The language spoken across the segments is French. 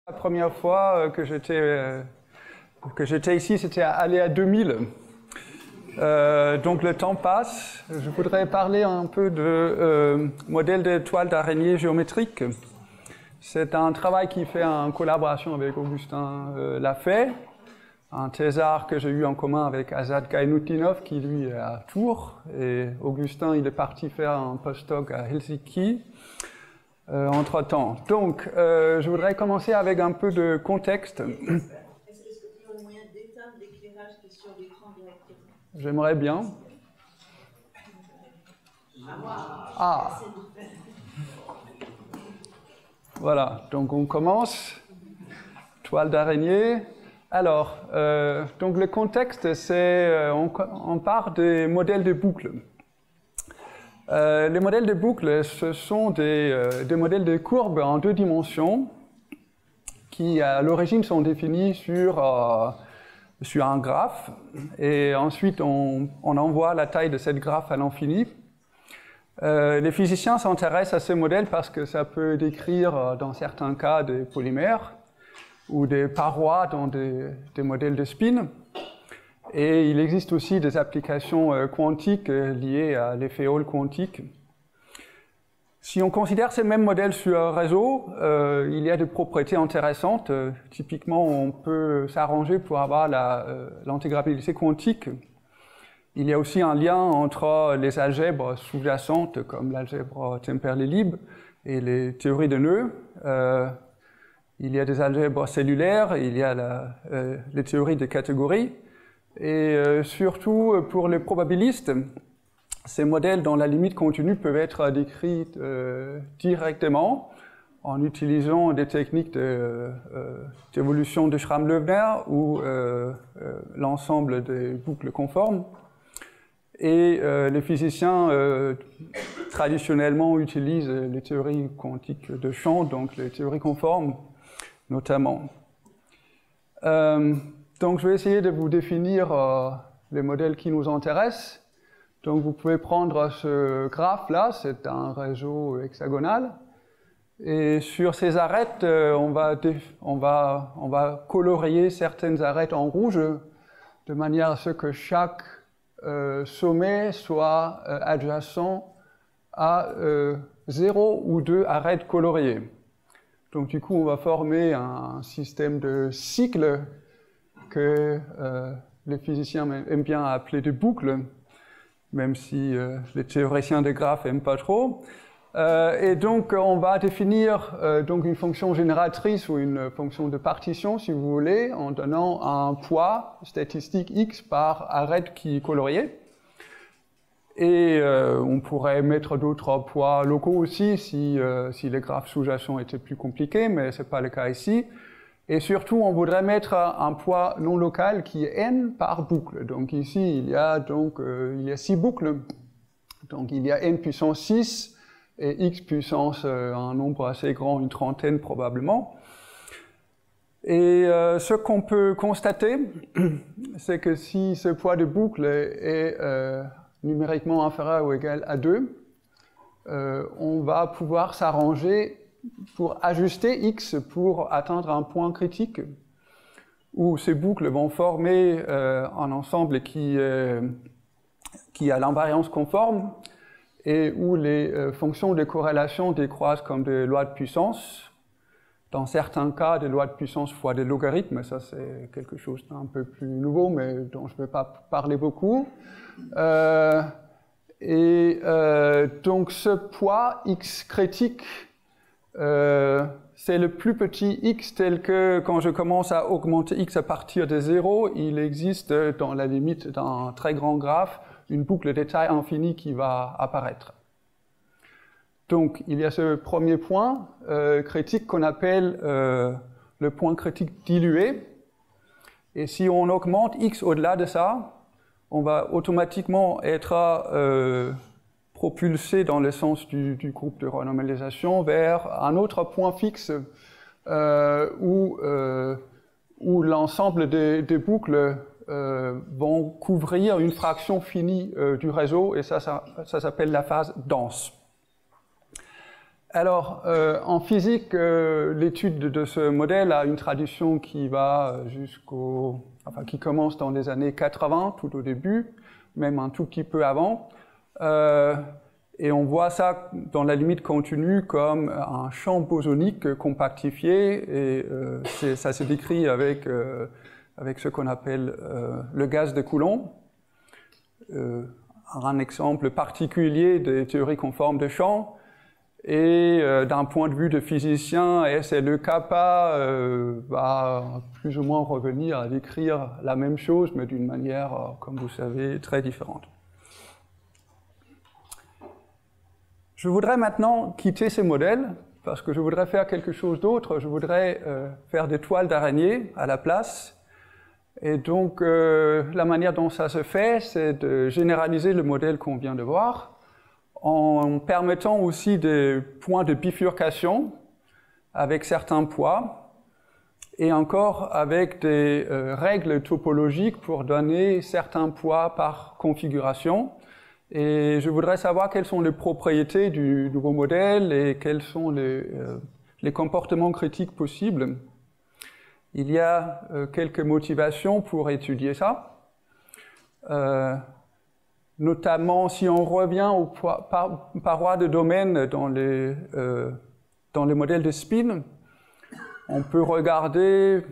La première fois que j'étais ici, c'était à Aléa 2000. Donc le temps passe. Je voudrais parler un peu de modèle de toile d'araignée géométrique. C'est un travail qui fait en collaboration avec Augustin Lafay, un thésard que j'ai eu en commun avec Azad Gaïnutdinov, qui lui est à Tours. Et Augustin, il est parti faire un postdoc à Helsinki. Entre-temps. Donc, je voudrais commencer avec un peu de contexte. Est-ce que tu as un moyen d'éteindre l'éclairage qui est sur l'écran directement? J'aimerais bien. Ah. Voilà, donc on commence. Toile d'araignée. Alors, donc le contexte, c'est on part des modèles de boucles. Les modèles de boucles, ce sont des modèles de courbes en deux dimensions qui, à l'origine, sont définis sur un graphe. Et ensuite, on envoie la taille de cette graphe à l'infini. Les physiciens s'intéressent à ces modèles parce que ça peut décrire, dans certains cas, des polymères ou des parois dans des modèles de spin. Et il existe aussi des applications quantiques liées à l'effet Hall quantique. Si on considère ces mêmes modèles sur un réseau, il y a des propriétés intéressantes. Typiquement, on peut s'arranger pour avoir l'intégrabilité quantique. Il y a aussi un lien entre les algèbres sous-jacentes, comme l'algèbre Temperley-Libs, et les théories de nœuds. Il y a des algèbres cellulaires, il y a les théories de catégories. Et surtout, pour les probabilistes, ces modèles dans la limite continue peuvent être décrits directement en utilisant des techniques d'évolution de Schramm-Loewner ou l'ensemble des boucles conformes. Et les physiciens traditionnellement utilisent les théories quantiques de champ, donc les théories conformes notamment. Donc, je vais essayer de vous définir les modèles qui nous intéressent. Donc, vous pouvez prendre ce graphe-là, c'est un réseau hexagonal. Et sur ces arêtes, on va colorier certaines arêtes en rouge, de manière à ce que chaque sommet soit adjacent à 0 ou 2 arêtes coloriées. Donc, du coup, on va former un système de cycles que les physiciens aiment bien appeler des boucles, même si les théoriciens des graphes n'aiment pas trop. Et donc, on va définir donc une fonction génératrice ou une fonction de partition, si vous voulez, en donnant un poids statistique x par arête qui est coloriée. Et on pourrait mettre d'autres poids locaux aussi si les graphes sous-jacents étaient plus compliqués, mais ce n'est pas le cas ici. Et surtout, on voudrait mettre un poids non local qui est n par boucle. Donc ici, il y a 6 boucles. Donc il y a n puissance 6 et x puissance un nombre assez grand, une trentaine probablement. Et ce qu'on peut constater, c'est que si ce poids de boucle est numériquement inférieur ou égal à 2, on va pouvoir s'arranger pour ajuster x pour atteindre un point critique où ces boucles vont former un ensemble qui a l'invariance conforme et où les fonctions de corrélation décroissent comme des lois de puissance. Dans certains cas, des lois de puissance fois des logarithmes, ça c'est quelque chose d'un peu plus nouveau, mais dont je ne vais pas parler beaucoup. Donc ce poids x critique, c'est le plus petit x tel que quand je commence à augmenter x à partir de 0, il existe dans la limite d'un très grand graphe une boucle de taille infinie qui va apparaître. Donc il y a ce premier point critique qu'on appelle le point critique dilué. Et si on augmente x au-delà de ça, on va automatiquement être propulsé dans le sens du groupe de renormalisation vers un autre point fixe où l'ensemble des boucles vont couvrir une fraction finie du réseau, et ça s'appelle la phase dense. Alors, en physique, l'étude de ce modèle a une tradition qui va qui commence dans les années 80, tout au début, même un tout petit peu avant. Et on voit ça dans la limite continue comme un champ bosonique compactifié, et ça se décrit avec ce qu'on appelle le gaz de Coulomb. Un exemple particulier des théories conformes de champ. Et d'un point de vue de physicien, SLE kappa va plus ou moins revenir à décrire la même chose, mais d'une manière, comme vous savez, très différente. Je voudrais maintenant quitter ces modèles, parce que je voudrais faire quelque chose d'autre. Je voudrais faire des toiles d'araignée à la place. Et donc, la manière dont ça se fait, c'est de généraliser le modèle qu'on vient de voir, en permettant aussi des points de bifurcation avec certains poids, et encore avec des règles topologiques pour donner certains poids par configuration. Et je voudrais savoir quelles sont les propriétés du nouveau modèle et quels sont les comportements critiques possibles. Il y a quelques motivations pour étudier ça. Notamment si on revient aux parois de domaine dans les modèles de spin, on peut regarder,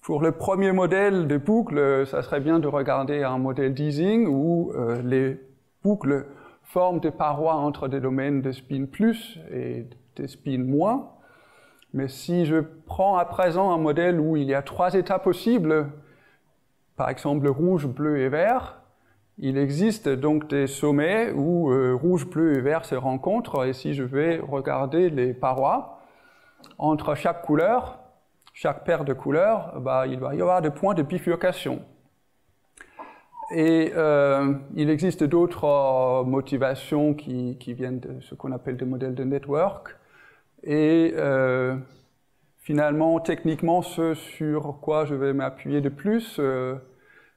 pour le premier modèle de boucle, ça serait bien de regarder un modèle d'Ising où les boucles forment des parois entre des domaines de spin plus et des spin moins. Mais si je prends à présent un modèle où il y a 3 états possibles, par exemple rouge, bleu et vert, il existe donc des sommets où rouge, bleu et vert se rencontrent, et si je vais regarder les parois, entre chaque couleur, chaque paire de couleurs, il va y avoir des points de bifurcation. Et il existe d'autres motivations qui viennent de ce qu'on appelle des modèles de network, et finalement, techniquement, ce sur quoi je vais m'appuyer de plus,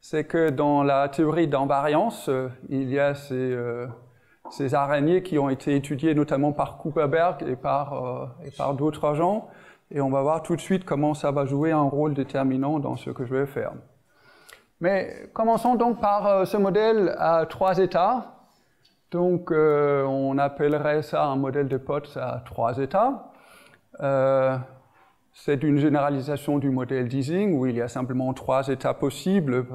c'est que dans la théorie d'invariance, il y a ces araignées qui ont été étudiées notamment par Kuperberg et par d'autres gens, et on va voir tout de suite comment ça va jouer un rôle déterminant dans ce que je vais faire. Mais commençons donc par ce modèle à 3 états. Donc on appellerait ça un modèle de Potts à 3 états. C'est une généralisation du modèle d'Ising où il y a simplement 3 états possibles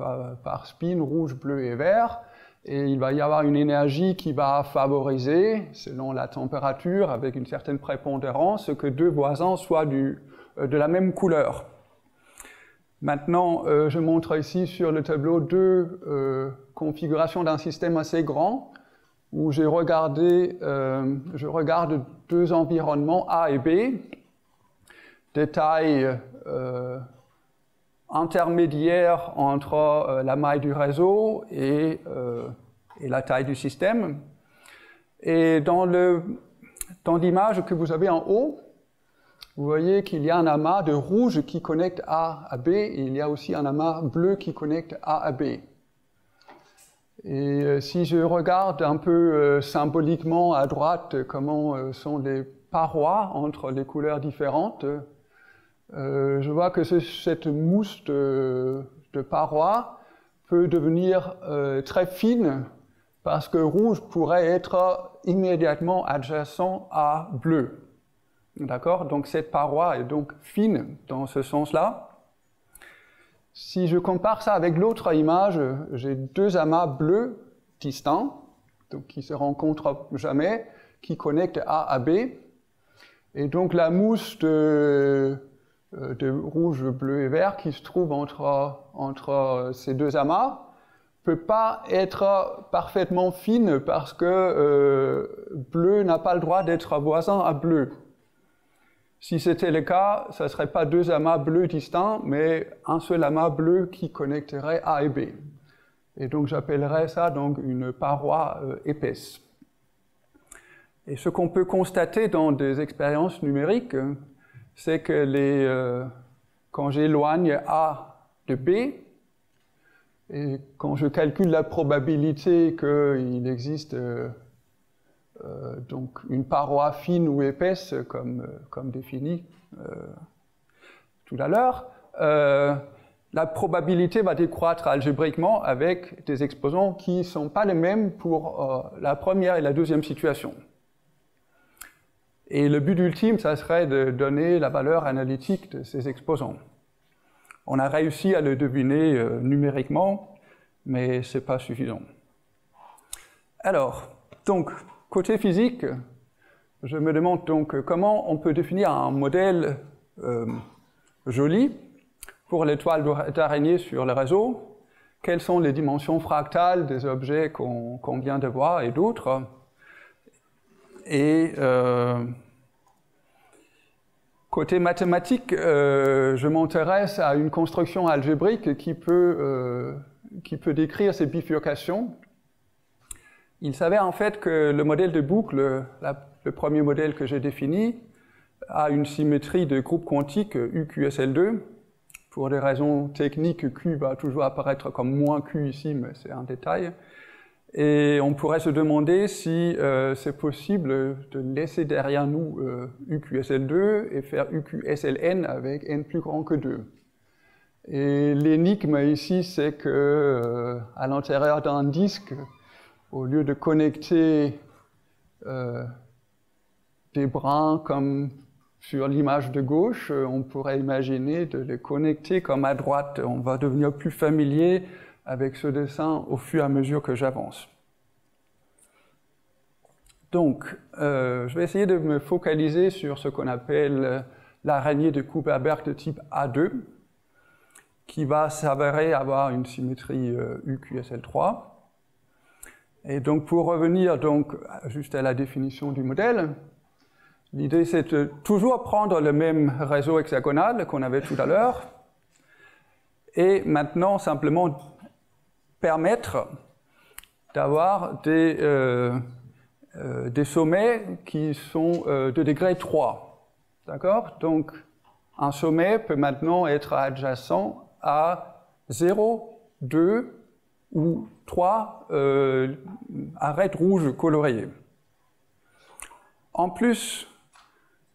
par spin, rouge, bleu et vert. Et il va y avoir une énergie qui va favoriser, selon la température, avec une certaine prépondérance, que 2 voisins soient de la même couleur. Maintenant, je montre ici sur le tableau 2 configurations d'un système assez grand, où je regarde 2 environnements A et B, des tailles intermédiaires entre la maille du réseau et la taille du système. Et dans l'image que vous avez en haut, vous voyez qu'il y a un amas de rouge qui connecte A à B, et il y a aussi un amas bleu qui connecte A à B. Et si je regarde un peu symboliquement à droite comment sont les parois entre les couleurs différentes, je vois que cette mousse de parois peut devenir très fine parce que rouge pourrait être immédiatement adjacent à bleu. D'accord? Donc cette paroi est donc fine dans ce sens-là. Si je compare ça avec l'autre image, j'ai 2 amas bleus distincts, donc qui se rencontrent jamais, qui connectent A à B. Et donc la mousse de rouge, bleu et vert qui se trouve entre ces 2 amas peut pas être parfaitement fine parce que bleu n'a pas le droit d'être voisin à bleu. Si c'était le cas, ça ne serait pas 2 amas bleus distincts, mais un seul amas bleu qui connecterait A et B. Et donc j'appellerais ça donc une paroi épaisse. Et ce qu'on peut constater dans des expériences numériques, c'est que quand j'éloigne A de B, et quand je calcule la probabilité qu'il existe donc une paroi fine ou épaisse, comme défini tout à l'heure, la probabilité va décroître algébriquement avec des exposants qui ne sont pas les mêmes pour la première et la deuxième situation. Et le but ultime, ça serait de donner la valeur analytique de ces exposants. On a réussi à le deviner numériquement, mais ce n'est pas suffisant. Alors, donc, côté physique, je me demande donc comment on peut définir un modèle joli pour l'étoile d'araignée sur le réseau. Quelles sont les dimensions fractales des objets qu'on vient de voir et d'autres. Et côté mathématique, je m'intéresse à une construction algébrique qui peut décrire ces bifurcations. Il s'avère en fait que le modèle de boucle, le premier modèle que j'ai défini, a une symétrie de groupe quantique UQSL2. Pour des raisons techniques, Q va toujours apparaître comme moins Q ici, mais c'est un détail. Et on pourrait se demander si c'est possible de laisser derrière nous UQSL2 et faire UQSLN avec n plus grand que 2. Et l'énigme ici, c'est que à l'intérieur d'un disque, au lieu de connecter des brins comme sur l'image de gauche, on pourrait imaginer de les connecter comme à droite. On va devenir plus familier avec ce dessin au fur et à mesure que j'avance. Donc, je vais essayer de me focaliser sur ce qu'on appelle l'araignée de Kuperberg de type A2, qui va s'avérer avoir une symétrie UQSL3. Et donc, pour revenir donc juste à la définition du modèle, l'idée, c'est de toujours prendre le même réseau hexagonal qu'on avait tout à l'heure, et maintenant simplement permettre d'avoir des sommets qui sont de degré 3. D'accord? Donc, un sommet peut maintenant être adjacent à 0, 2 ou 3 arêtes rouges coloriées. En plus,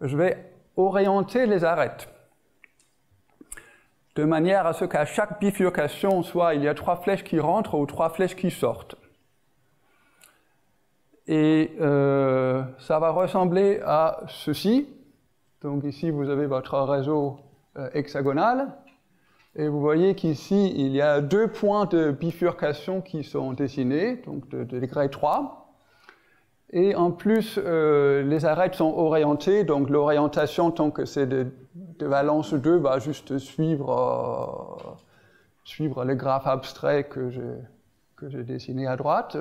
je vais orienter les arêtes de manière à ce qu'à chaque bifurcation, soit il y a 3 flèches qui rentrent ou 3 flèches qui sortent. Et ça va ressembler à ceci. Donc ici, vous avez votre réseau hexagonal. Et vous voyez qu'ici, il y a 2 points de bifurcation qui sont dessinés, donc de degré 3. Et en plus, les arêtes sont orientées, donc l'orientation, tant que c'est de valence 2, va juste suivre le graphe abstrait que j'ai dessiné à droite.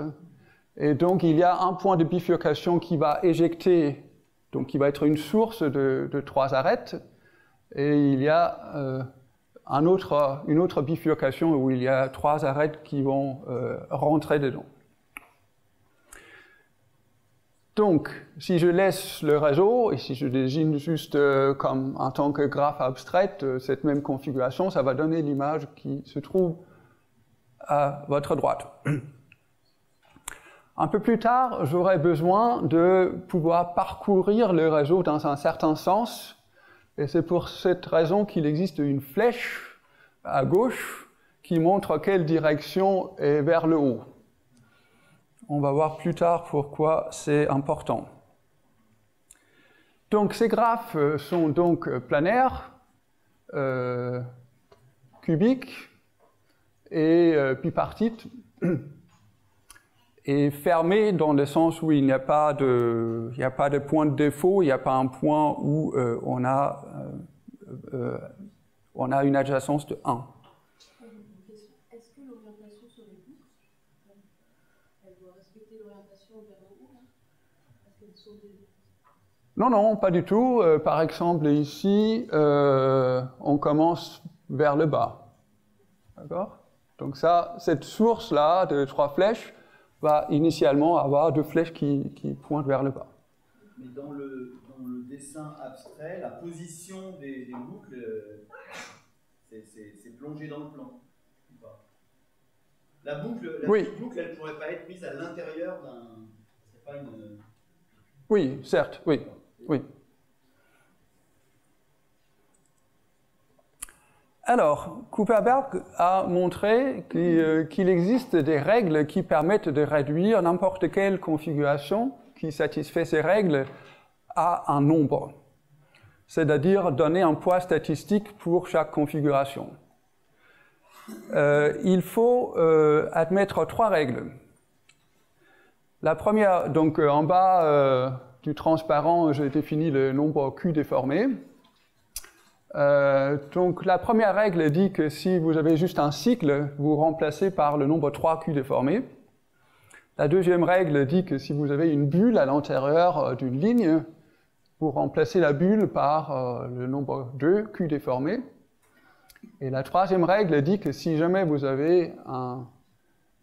Et donc, il y a un point de bifurcation qui va éjecter, donc qui va être une source de 3 arêtes. Et il y a une autre bifurcation où il y a 3 arêtes qui vont rentrer dedans. Donc, si je laisse le réseau, et si je désigne juste comme en tant que graphe abstrait, cette même configuration, ça va donner l'image qui se trouve à votre droite. Un peu plus tard, j'aurai besoin de pouvoir parcourir le réseau dans un certain sens, et c'est pour cette raison qu'il existe une flèche à gauche qui montre quelle direction est vers le haut. On va voir plus tard pourquoi c'est important. Donc ces graphes sont donc planaires, cubiques et bipartites, et fermés dans le sens où il n'y a pas de point de défaut, il n'y a pas un point où on a une adjacence de 1. Est-ce que l'orientation sur les boucles, elle doit respecter l'orientation vers le haut, parce qu'elles sont des... Non, non, pas du tout. Par exemple, ici, on commence vers le bas. D'accord? Donc ça, cette source-là de 3 flèches va initialement avoir 2 flèches qui pointent vers le bas. Mais dans le dessin abstrait, la position des boucles, c'est plongé dans le plan. La boucle, oui. Petite boucle, elle ne pourrait pas être mise à l'intérieur d'un... C'est pas une... Oui, certes, oui, oui. Alors, Kuperberg a montré qu'il existe des règles qui permettent de réduire n'importe quelle configuration qui satisfait ces règles à un nombre, c'est-à-dire donner un poids statistique pour chaque configuration. Il faut admettre 3 règles. La première, donc en bas du transparent, j'ai défini le nombre Q déformé. Donc la première règle dit que si vous avez juste un cycle, vous remplacez par le nombre 3Q déformé. La deuxième règle dit que si vous avez une bulle à l'intérieur d'une ligne, vous remplacez la bulle par le nombre 2Q déformé. Et la troisième règle dit que si jamais vous avez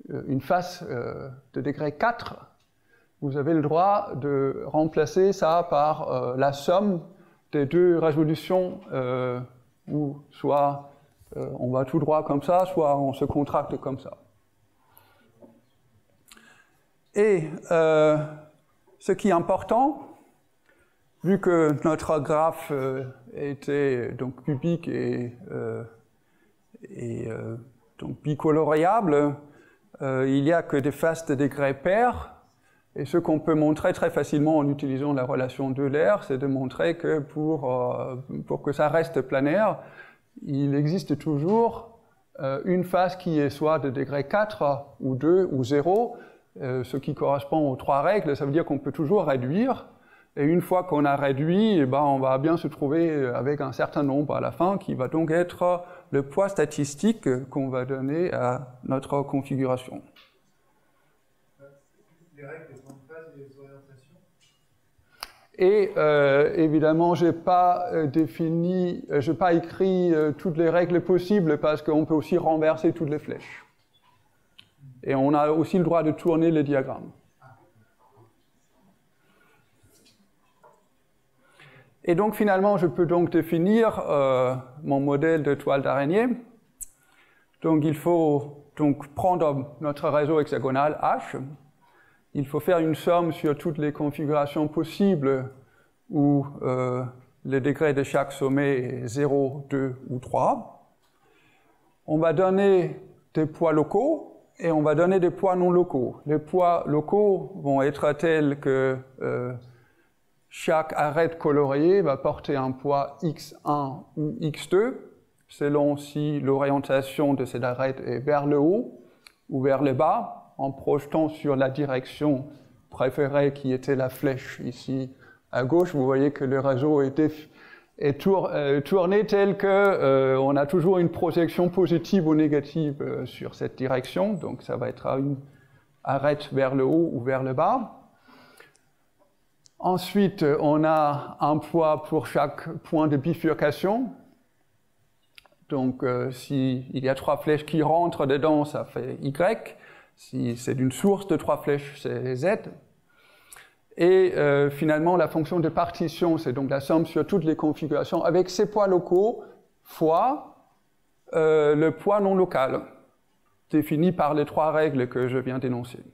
une face de degré 4, vous avez le droit de remplacer ça par la somme des 2 résolutions, où soit on va tout droit comme ça, soit on se contracte comme ça. Et ce qui est important, vu que notre graphe était donc cubique et donc bicoloriable, il n'y a que des faces de degré pair. Et ce qu'on peut montrer très facilement en utilisant la relation d'Euler, c'est de montrer que pour que ça reste planaire, il existe toujours une face qui est soit de degré 4 ou 2 ou 0, ce qui correspond aux 3 règles. Ça veut dire qu'on peut toujours réduire. Et une fois qu'on a réduit, eh ben, on va bien se trouver avec un certain nombre à la fin, qui va donc être le poids statistique qu'on va donner à notre configuration. Les règles de grande phase et les orientations. Et évidemment, je n'ai pas écrit toutes les règles possibles parce qu'on peut aussi renverser toutes les flèches. Et on a aussi le droit de tourner le diagramme. Et donc finalement, je peux donc définir mon modèle de toile d'araignée. Donc il faut donc prendre notre réseau hexagonal H. Il faut faire une somme sur toutes les configurations possibles où le degré de chaque sommet est 0, 2 ou 3. On va donner des poids locaux et on va donner des poids non locaux. Les poids locaux vont être tels que chaque arête coloriée va porter un poids x1 ou x2, selon si l'orientation de cette arête est vers le haut ou vers le bas, en projetant sur la direction préférée qui était la flèche ici à gauche. Vous voyez que le réseau est tourné tel que on a toujours une projection positive ou négative sur cette direction, donc ça va être une arête vers le haut ou vers le bas. Ensuite, on a un poids pour chaque point de bifurcation. Donc, s'il y a 3 flèches qui rentrent dedans, ça fait Y. Si c'est d'une source de 3 flèches, c'est Z. Et finalement, la fonction de partition, c'est donc la somme sur toutes les configurations avec ces poids locaux fois le poids non local, défini par les 3 règles que je viens d'énoncer.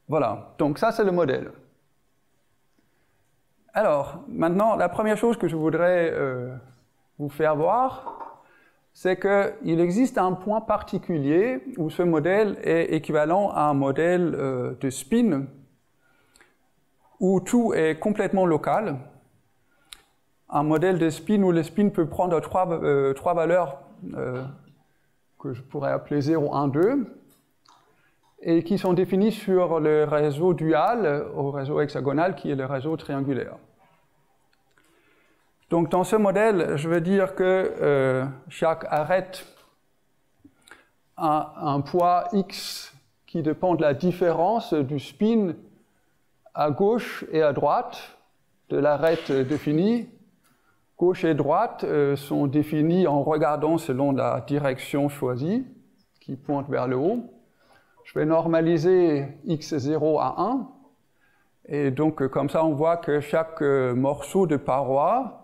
Voilà, donc ça c'est le modèle. Alors, maintenant, la première chose que je voudrais vous faire voir, c'est qu'il existe un point particulier où ce modèle est équivalent à un modèle de spin, où tout est complètement local. Un modèle de spin où le spin peut prendre 3 valeurs que je pourrais appeler 0, 1, 2, et qui sont définis sur le réseau dual au réseau hexagonal qui est le réseau triangulaire. Donc dans ce modèle, je veux dire que chaque arête a un poids x qui dépend de la différence du spin à gauche et à droite de l'arête définie. Gauche et droite sont définis en regardant selon la direction choisie, qui pointe vers le haut. Je vais normaliser x0 à 1, et donc comme ça on voit que chaque morceau de paroi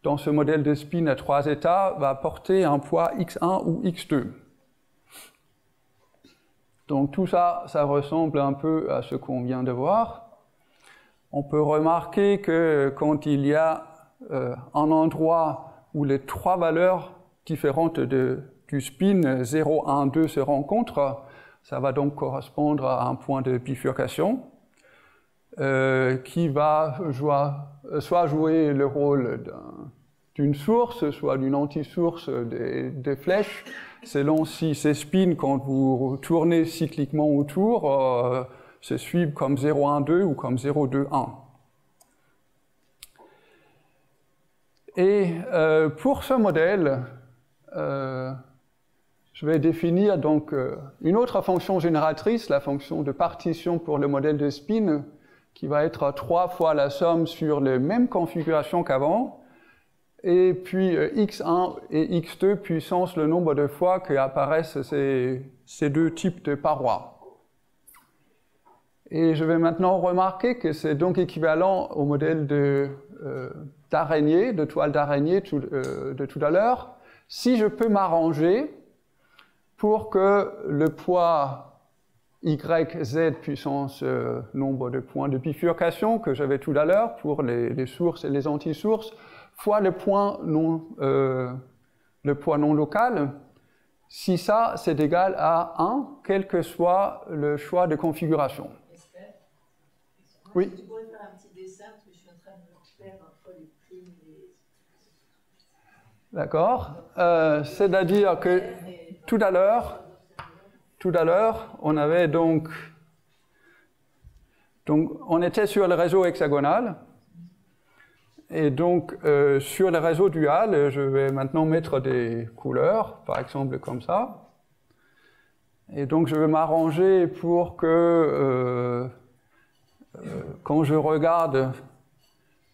dans ce modèle de spin à 3 états va porter un poids x1 ou x2. Donc tout ça, ça ressemble un peu à ce qu'on vient de voir. On peut remarquer que quand il y a un endroit où les trois valeurs différentes du spin 0, 1, 2 se rencontrent, ça va donc correspondre à un point de bifurcation qui va soit jouer le rôle d'une source, soit d'une anti-source des flèches, selon si ces spins, quand vous tournez cycliquement autour, se suivent comme 0, 1, 2 ou comme 0, 2, 1. Et pour ce modèle, je vais définir donc une autre fonction génératrice, la fonction de partition pour le modèle de spin, qui va être 3 fois la somme sur les mêmes configurations qu'avant, et puis x1 et x2 puissance le nombre de fois qu'apparaissent ces deux types de parois. Et je vais maintenant remarquer que c'est donc équivalent au modèle d'araignée, de toile d'araignée de tout à l'heure, si je peux m'arranger pour que le poids YZ puissance nombre de points de bifurcation que j'avais tout à l'heure pour les sources et les anti-sources, fois le poids non local, si ça c'est égal à 1, quel que soit le choix de configuration. Oui. Tu pourrais faire un petit dessin, parce que je suis en train de me faire entre les primes et les... D'accord. C'est-à-dire que tout à l'heure, on avait donc on était sur le réseau hexagonal, et donc sur le réseau dual, je vais maintenant mettre des couleurs, par exemple comme ça, et donc je vais m'arranger pour que quand je regarde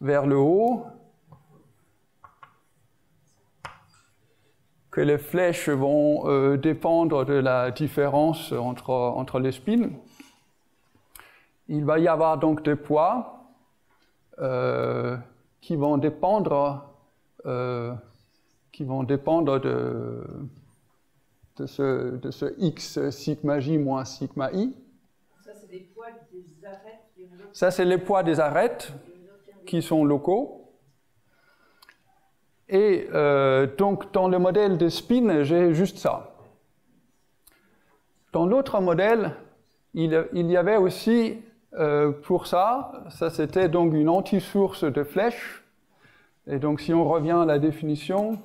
vers le haut, que les flèches vont dépendre de la différence entre les spins. Il va y avoir donc des poids qui vont dépendre de ce x sigma j moins sigma i. Ça, c'est des poids des arêtes. Ça, c'est les poids des arêtes qui sont locaux. Et donc, dans le modèle de spin, j'ai juste ça. Dans l'autre modèle, il y avait aussi, pour ça c'était donc une anti-source de flèches. Et donc, si on revient à la définition,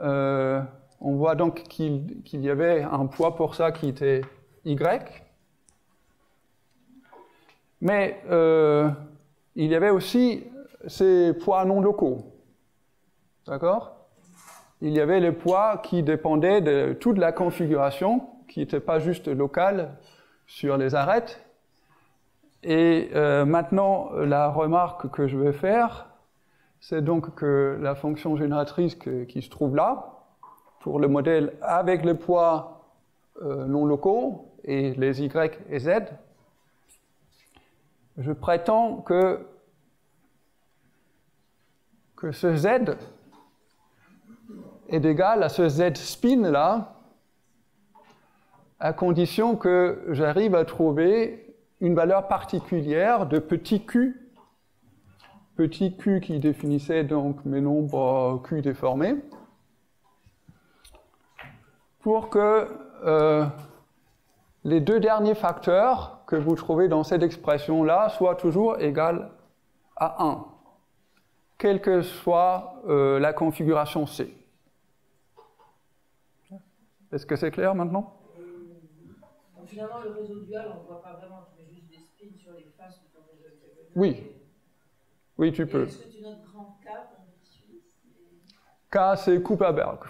on voit donc qu'il y avait un poids pour ça qui était Y. Mais il y avait aussi ces poids non locaux. D'accord? Il y avait les poids qui dépendaient de toute la configuration, qui n'était pas juste locale sur les arêtes. Et maintenant, la remarque que je vais faire, c'est donc que la fonction génératrice qui se trouve là, pour le modèle avec les poids non locaux et les Y et Z, je prétends que ce Z est égal à ce Z spin là, à condition que j'arrive à trouver une valeur particulière de petit q qui définissait donc mes nombres q déformés, pour que les deux derniers facteurs que vous trouvez dans cette expression-là soient toujours égaux à 1, quelle que soit la configuration C. Est-ce que c'est clair maintenant? Donc, finalement, le réseau dual, on ne voit pas vraiment, tu mets juste des spins sur les faces de ton réseau hexagonal. Oui. Oui, tu peux. Est-ce que tu notes grand K comme suisse? K, c'est Kuperberg.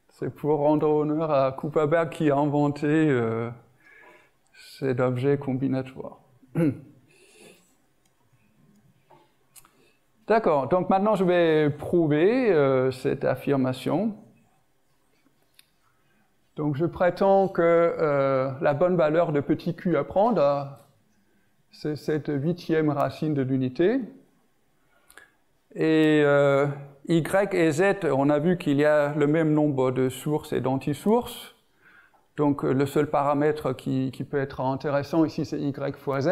C'est pour rendre honneur à Kuperberg qui a inventé cet objet combinatoire. D'accord, donc maintenant je vais prouver cette affirmation. Donc je prétends que la bonne valeur de petit q à prendre, c'est cette 8e racine de l'unité. Et y et z, on a vu qu'il y a le même nombre de sources et d'antisources. Donc le seul paramètre qui peut être intéressant ici, c'est y fois z.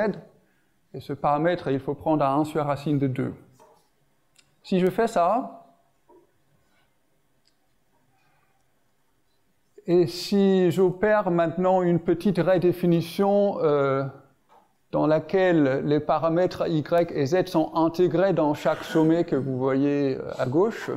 Et ce paramètre, il faut prendre à 1 sur racine de 2. Si je fais ça, et si j'opère maintenant une petite redéfinition dans laquelle les paramètres y et z sont intégrés dans chaque sommet que vous voyez à gauche,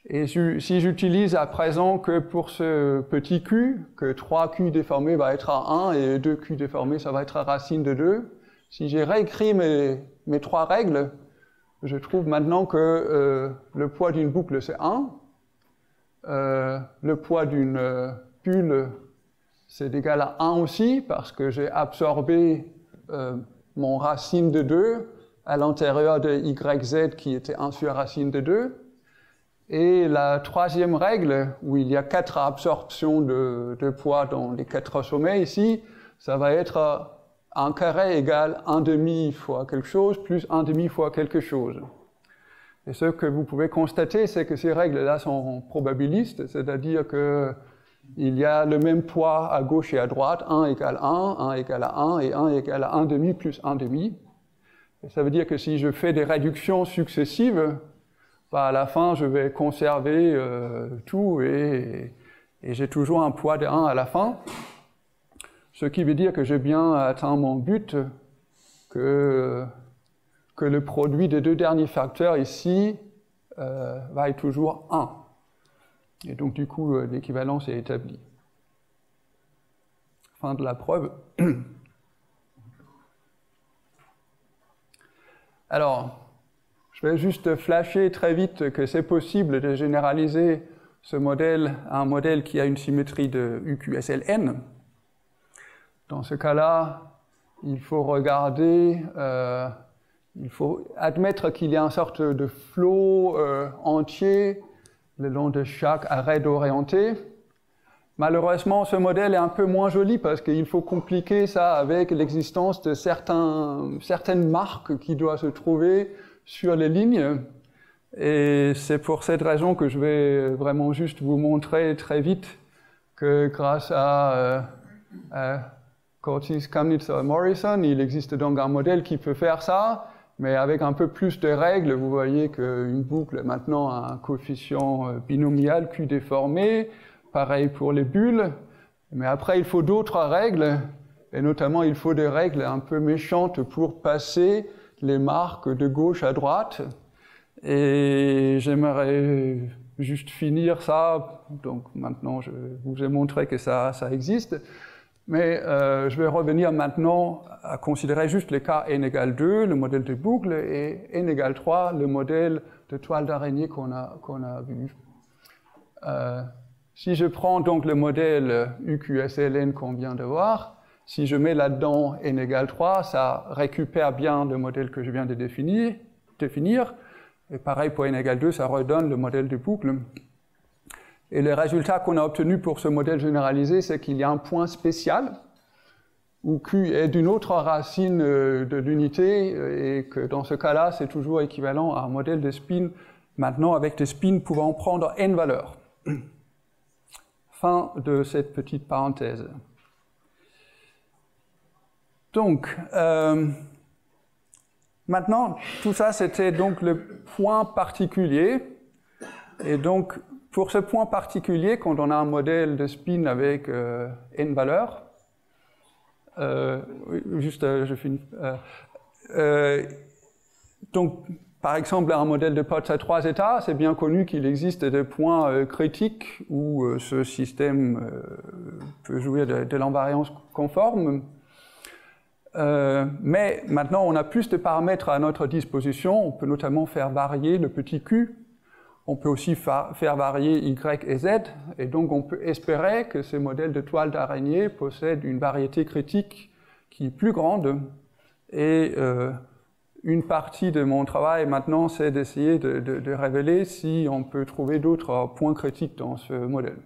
et si j'utilise à présent que pour ce petit q, que 3q déformé va être à 1 et 2q déformé, ça va être à racine de 2, si j'ai réécrit mes trois règles, je trouve maintenant que le poids d'une boucle c'est 1, le poids d'une bulle c'est égal à 1 aussi, parce que j'ai absorbé mon racine de 2 à l'intérieur de yz qui était 1 sur racine de 2. Et la troisième règle, où il y a 4 absorptions de poids dans les 4 sommets ici, ça va être 1 carré égale 1 demi fois quelque chose, plus 1 demi fois quelque chose. Et ce que vous pouvez constater, c'est que ces règles-là sont probabilistes, c'est-à-dire qu'il y a le même poids à gauche et à droite, 1 égale 1, 1 égale à 1, et 1 égale à 1 demi plus 1 demi. Et ça veut dire que si je fais des réductions successives, à la fin, je vais conserver tout et j'ai toujours un poids de 1 à la fin. Ce qui veut dire que j'ai bien atteint mon but, que le produit des deux derniers facteurs ici va être toujours 1. Et donc, du coup, l'équivalence est établie. Fin de la preuve. Alors, je vais juste flasher très vite que c'est possible de généraliser ce modèle à un modèle qui a une symétrie de UQSLN. Dans ce cas-là, il faut regarder, il faut admettre qu'il y a une sorte de flot entier le long de chaque arrêt d'orienté. Malheureusement, ce modèle est un peu moins joli parce qu'il faut compliquer ça avec l'existence de certaines marques qui doivent se trouver sur les lignes. Et c'est pour cette raison que je vais vraiment juste vous montrer très vite que grâce à Curtis, Kamnitzer et Morrison, il existe donc un modèle qui peut faire ça, mais avec un peu plus de règles. Vous voyez qu'une boucle maintenant a un coefficient binomial Q déformé, pareil pour les bulles, mais après il faut d'autres règles, et notamment il faut des règles un peu méchantes pour passer les marques de gauche à droite. Et j'aimerais juste finir ça, donc maintenant je vous ai montré que ça existe, mais je vais revenir maintenant à considérer juste les cas n égale 2, le modèle de boucle, et n égale 3, le modèle de toile d'araignée qu'on a vu. Si je prends donc le modèle UQSLN qu'on vient de voir, si je mets là-dedans n égale 3, ça récupère bien le modèle que je viens de définir. Et pareil pour n égale 2, ça redonne le modèle de boucle. Et le résultat qu'on a obtenu pour ce modèle généralisé, c'est qu'il y a un point spécial où Q est d'une autre racine de l'unité et que dans ce cas-là, c'est toujours équivalent à un modèle de spin, maintenant avec des spins pouvant prendre n valeurs. Fin de cette petite parenthèse. Donc, maintenant, tout ça, c'était donc le point particulier. Et donc, pour ce point particulier, quand on a un modèle de spin avec n valeurs, je finis. Donc, par exemple, un modèle de Potts à 3 états, c'est bien connu qu'il existe des points critiques où ce système peut jouir de l'invariance conforme. Mais maintenant, on a plus de paramètres à notre disposition. On peut notamment faire varier le petit q. On peut aussi faire varier y et z. Et donc, on peut espérer que ces modèles de toile d'araignée possèdent une variété critique qui est plus grande. Et une partie de mon travail maintenant, c'est d'essayer de révéler si on peut trouver d'autres points critiques dans ce modèle.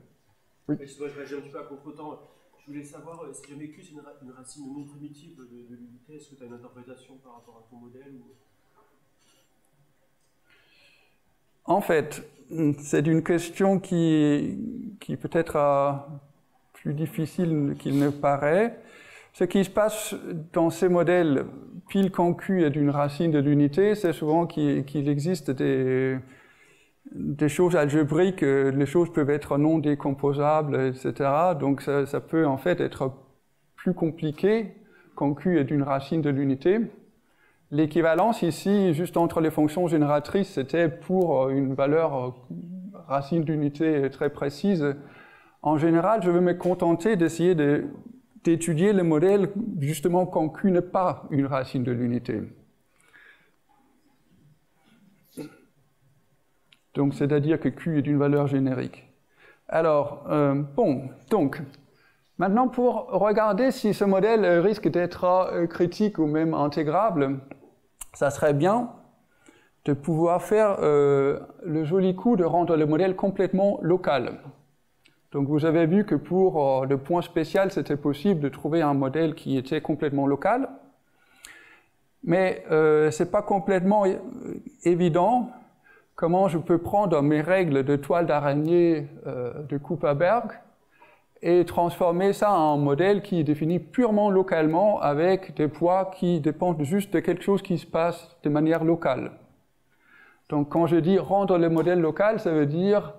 Oui. Excuse-moi, je réagis un petit peu à contre-temps. Je voulais savoir si jamais Q c'est une racine non primitive de l'unité, est-ce que tu as une interprétation par rapport à ton modèle ou... En fait, c'est une question qui peut-être plus difficile qu'il ne paraît. Ce qui se passe dans ces modèles pile qu'en Q est d'une racine de l'unité, c'est souvent qu'il existe des choses algébriques, les choses peuvent être non décomposables, etc. Donc ça peut en fait être plus compliqué quand Q est d'une racine de l'unité. L'équivalence ici, juste entre les fonctions génératrices, c'était pour une valeur racine d'unité très précise. En général, je vais me contenter d'essayer d'étudier le modèle justement quand Q n'est pas une racine de l'unité. Donc, c'est-à-dire que Q est d'une valeur générique. Alors, donc, maintenant pour regarder si ce modèle risque d'être critique ou même intégrable, ça serait bien de pouvoir faire le joli coup de rendre le modèle complètement local. Donc vous avez vu que pour le point spécial, c'était possible de trouver un modèle qui était complètement local. Mais ce n'est pas complètement évident comment je peux prendre mes règles de toile d'araignée de Kuperberg et transformer ça en un modèle qui est défini purement localement avec des poids qui dépendent juste de quelque chose qui se passe de manière locale. Donc quand je dis rendre le modèle local, ça veut dire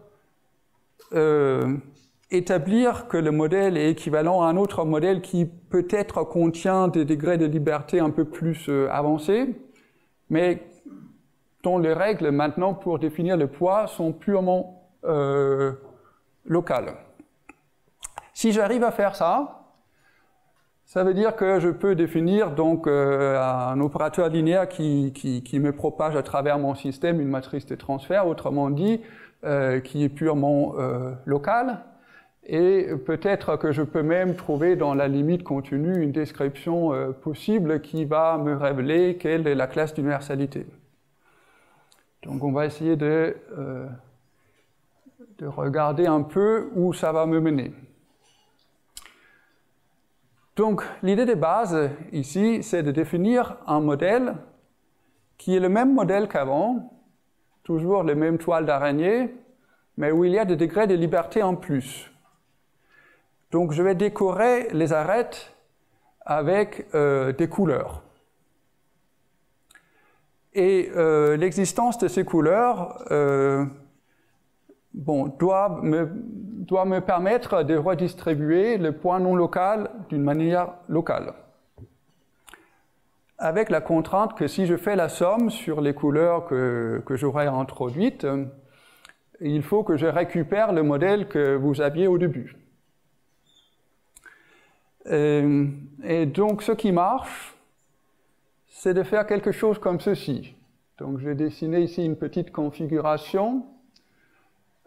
établir que le modèle est équivalent à un autre modèle qui peut-être contient des degrés de liberté un peu plus avancés, mais dont les règles maintenant pour définir le poids sont purement locales. Si j'arrive à faire ça, ça veut dire que je peux définir donc un opérateur linéaire qui me propage à travers mon système une matrice de transfert, autrement dit, qui est purement local. Et peut-être que je peux même trouver dans la limite contenue une description possible qui va me révéler quelle est la classe d'universalité. Donc on va essayer de regarder un peu où ça va me mener. Donc l'idée de base ici, c'est de définir un modèle qui est le même modèle qu'avant, toujours les mêmes toiles d'araignée, mais où il y a des degrés de liberté en plus. Donc je vais décorer les arêtes avec des couleurs. Et l'existence de ces couleurs doit me permettre de redistribuer le point non local d'une manière locale. Avec la contrainte que si je fais la somme sur les couleurs que j'aurais introduites, il faut que je récupère le modèle que vous aviez au début. Et donc ce qui marche, c'est de faire quelque chose comme ceci. Donc je vais dessiner ici une petite configuration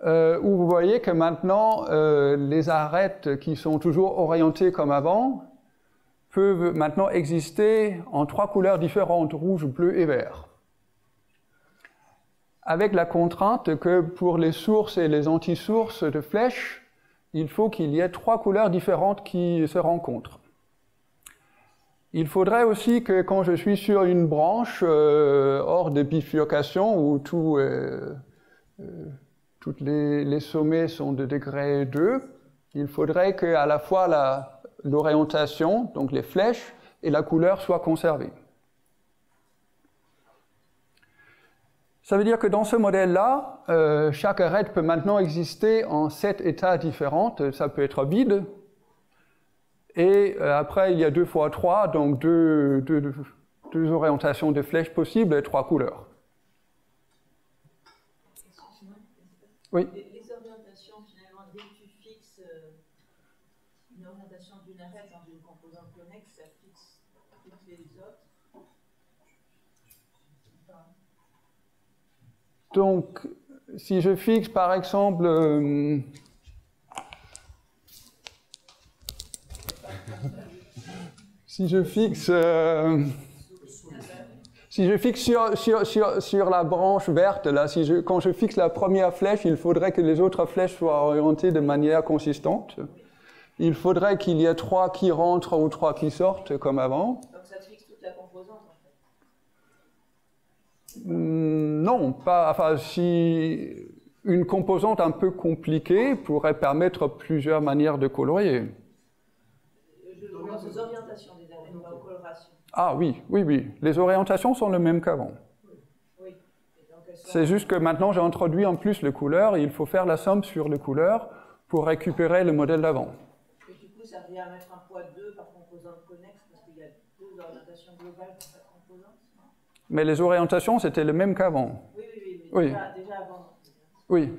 où vous voyez que maintenant les arêtes qui sont toujours orientées comme avant peuvent maintenant exister en 3 couleurs différentes, rouge, bleu et vert. Avec la contrainte que pour les sources et les antisources de flèches, il faut qu'il y ait 3 couleurs différentes qui se rencontrent. Il faudrait aussi que quand je suis sur une branche hors de bifurcation où tous les sommets sont de degré 2, il faudrait qu'à la fois l'orientation, donc les flèches, et la couleur soient conservées. Ça veut dire que dans ce modèle-là, chaque arête peut maintenant exister en 7 états différents. Ça peut être vide. Et après, il y a 2 fois 3, donc deux orientations de flèches possibles et 3 couleurs. Oui. Les orientations, finalement, dès que tu fixes une orientation d'une arête dans une composante connexe, ça fixe toutes les autres. Donc, si je fixe par exemple si je fixe sur la branche verte, là, quand je fixe la première flèche, il faudrait que les autres flèches soient orientées de manière consistante. Il faudrait qu'il y ait 3 qui rentrent ou 3 qui sortent, comme avant. Donc ça te fixe toute la composante, en fait. Non, pas. Enfin, si une composante un peu compliquée pourrait permettre plusieurs manières de colorier. Je pense aux orientations des arêtes, pas aux colorations. Ah oui, oui, oui. Les orientations sont les mêmes qu'avant. Oui. Donc, C'est juste que maintenant j'ai introduit en plus les couleurs et il faut faire la somme sur les couleurs pour récupérer le modèle d'avant. et du coup, ça revient à mettre un poids 2 par composante connexe, parce qu'il y a 2 orientations globales pour chaque composante. Non? Mais les orientations, c'était les mêmes qu'avant. Oui, oui, oui. Oui. Déjà avant. Oui.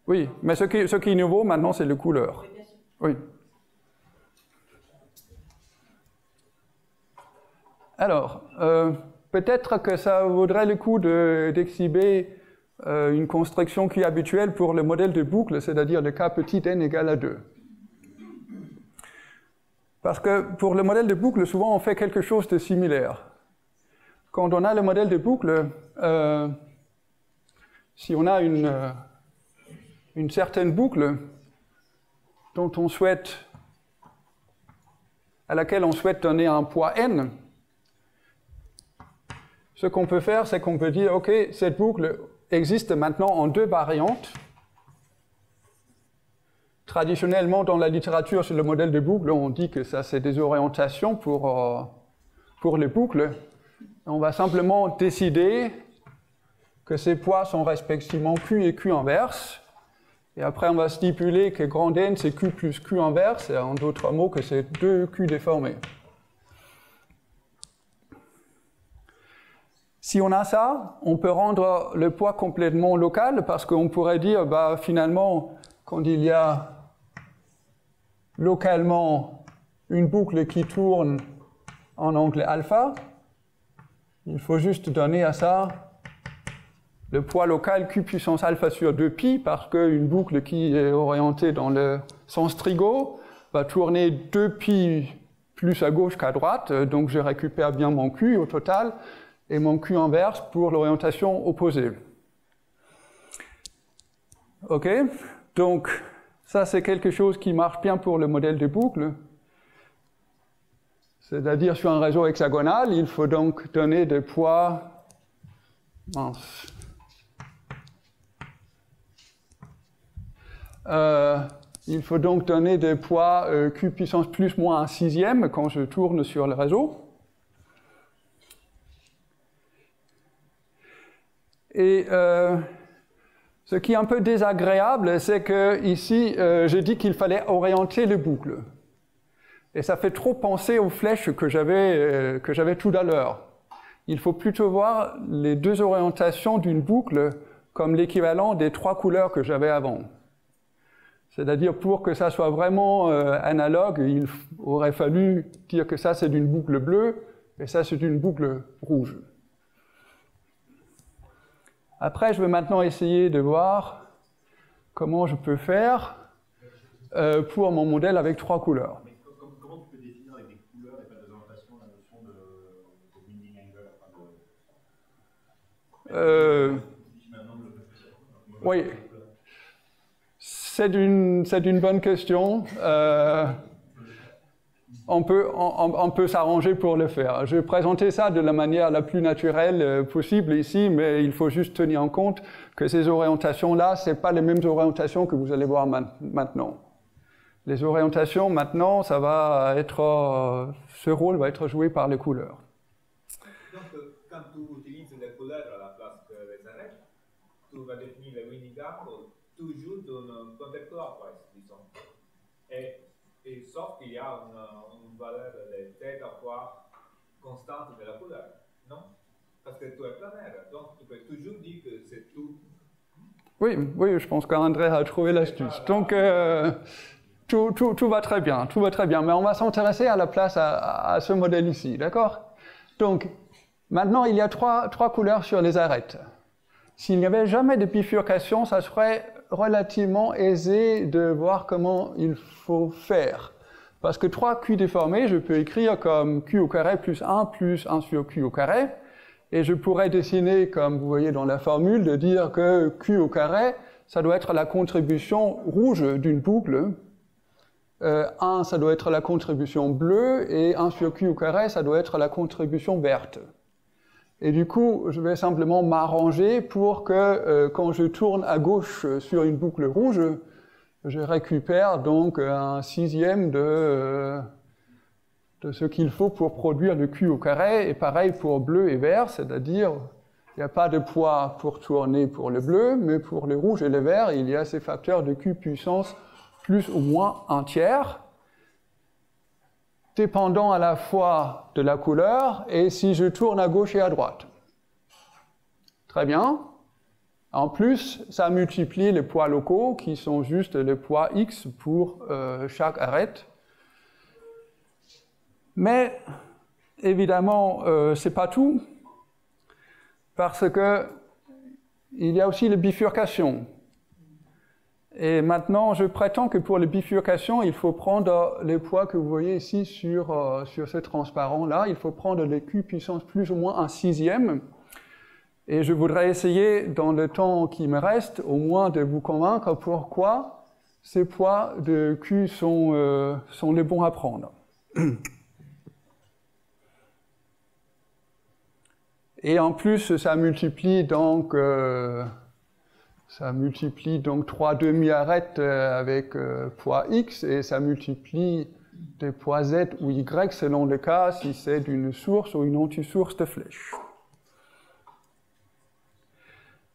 Oui, mais ce qui est nouveau maintenant, c'est les couleurs. Oui, bien sûr. Oui. Alors, peut-être que ça vaudrait le coup d'exhiber une construction qui est habituelle pour le modèle de boucle, c'est-à-dire le cas petit n égale à 2. Parce que pour le modèle de boucle, souvent on fait quelque chose de similaire. Quand on a le modèle de boucle, si on a une certaine boucle à laquelle on souhaite donner un poids n, ce qu'on peut faire, c'est qu'on peut dire, OK, cette boucle existe maintenant en 2 variantes. Traditionnellement, dans la littérature sur le modèle de boucle, on dit que ça, c'est des orientations pour les boucles. On va simplement décider que ces poids sont respectivement Q et Q inverse. Et après, on va stipuler que grand N, c'est Q plus Q inverse, et en d'autres mots, que c'est 2 Q déformés. Si on a ça, on peut rendre le poids complètement local, parce qu'on pourrait dire, bah, finalement, quand il y a localement une boucle qui tourne en angle alpha, il faut juste donner à ça le poids local Q puissance alpha sur 2pi, parce qu'une boucle qui est orientée dans le sens trigo va tourner 2pi plus à gauche qu'à droite, donc je récupère bien mon Q au total, et mon Q inverse pour l'orientation opposée. OK? Donc, ça c'est quelque chose qui marche bien pour le modèle de boucle. C'est-à-dire, sur un réseau hexagonal, il faut donc donner des poids... Mince. Il faut donc donner des poids Q puissance plus moins un sixième quand je tourne sur le réseau. Et ce qui est un peu désagréable, c'est que ici, j'ai dit qu'il fallait orienter les boucles. Et ça fait trop penser aux flèches que j'avais tout à l'heure. Il faut plutôt voir les 2 orientations d'une boucle comme l'équivalent des 3 couleurs que j'avais avant. C'est-à-dire, pour que ça soit vraiment analogue, il aurait fallu dire que ça c'est d'une boucle bleue et ça c'est d'une boucle rouge. Après, je vais maintenant essayer de voir comment je peux faire pour mon modèle avec 3 couleurs. Mais comment tu peux définir avec des couleurs et pas des orientations la notion de binding angle, Oui, c'est une bonne question. On peut s'arranger pour le faire. Je vais présenter ça de la manière la plus naturelle possible ici, mais il faut juste tenir en compte que ces orientations-là, ce n'est pas les mêmes orientations que vous allez voir maintenant. Les orientations, maintenant, ça va être, ce rôle va être joué par les couleurs. Donc, quand tu utilises les couleurs à la place des arêtes, tu vas définir le winding angle toujours d'un contextual, disons. Et sauf qu'il y a une valeur de θ fois constante de la couleur, non? Parce que tu es planaire, donc tu peux toujours dire que c'est tout. Oui, oui, je pense qu'André a trouvé l'astuce. Donc, tout va très bien, tout va très bien. Mais on va s'intéresser à la place à ce modèle ici, d'accord? Donc, maintenant, il y a trois couleurs sur les arêtes. S'il n'y avait jamais de bifurcation, ça serait relativement aisé de voir comment il faut faire. Parce que 3 Q déformés, je peux écrire comme Q au carré plus 1 sur Q au carré. Et je pourrais dessiner, comme vous voyez dans la formule, de dire que Q au carré, ça doit être la contribution rouge d'une boucle. 1, ça doit être la contribution bleue, et 1 sur Q au carré, ça doit être la contribution verte. Et du coup, je vais simplement m'arranger pour que quand je tourne à gauche sur une boucle rouge, je récupère donc un sixième de ce qu'il faut pour produire le Q au carré. Et pareil pour bleu et vert, c'est-à-dire il n'y a pas de poids pour tourner pour le bleu, mais pour le rouge et le vert, il y a ces facteurs de Q puissance plus ou moins un tiers, dépendant à la fois de la couleur et si je tourne à gauche et à droite. Très bien. En plus, ça multiplie les poids locaux qui sont juste les poids X pour chaque arête. Mais évidemment, ce n'est pas tout, parce que il y a aussi les bifurcations. Et maintenant, je prétends que pour les bifurcations, il faut prendre les poids que vous voyez ici sur ce transparent-là. Il faut prendre les Q puissance plus ou moins un sixième. Et je voudrais essayer, dans le temps qui me reste, au moins de vous convaincre pourquoi ces poids de Q sont les bons à prendre. Et en plus, ça multiplie donc 3 demi-arêtes avec poids X, et ça multiplie des poids Z ou Y selon le cas, si c'est d'une source ou une anti-source de flèche.